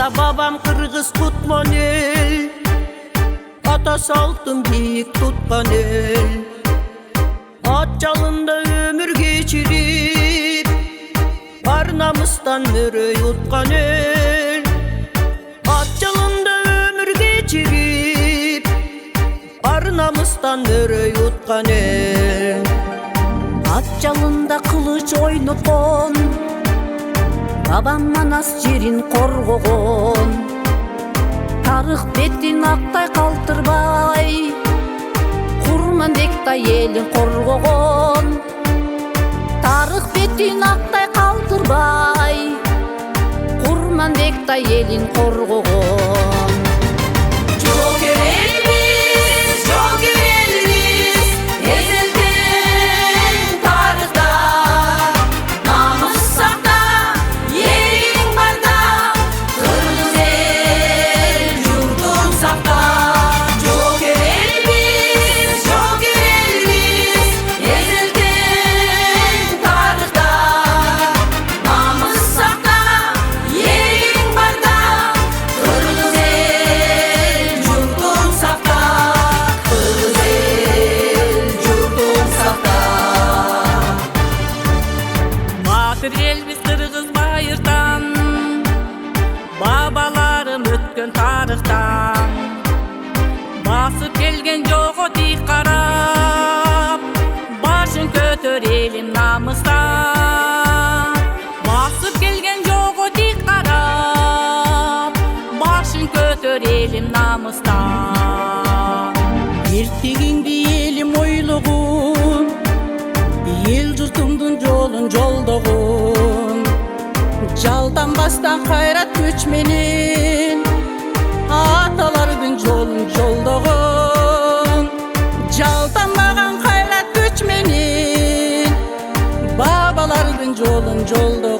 Ата бабам кыргыз кутман эл, ата салтын бийик туткан эл. Ат жалында өмүр кечирип, ар намыстан мөрөй уткан эл. Ат жалында өмүр кечирип, ар намыстан мөрөй уткан эл. Ат жалында кылыч ойноткон, бабам манас жерин коргогон. Тарых бетин актай калтырбай, Курманбектай элин коргогон. Тарых бетин актай калтырбай, Курманбектай элин коргогон. Жогер элибиз, жогер элибиз, эзелген тарыхта. Намыс сакта, элиң барда, кыргыз эл журтун сакта. Жогер элибиз, эзелген тарыхта. Намыс сакта, элиң барда, кыргыз эл журтун сакта. Кыргыз эл журтун сакта. Батыр элбиз кыргыз байыртан, бабаларым өткөн тарыхтан. Басып келген жого тик карап, башын көтөр элим намыстан. Басып келген жого тик карап, башын көтөр элим намыстан. Эртегиңди элим ойлогун, эл журтумдун жолун жолдогун. Жалданбастан кайрат күч менен, аталардын жолун жолдогун. Жалданбаган кайрат күч менен, бабалардын жолун жолдогун.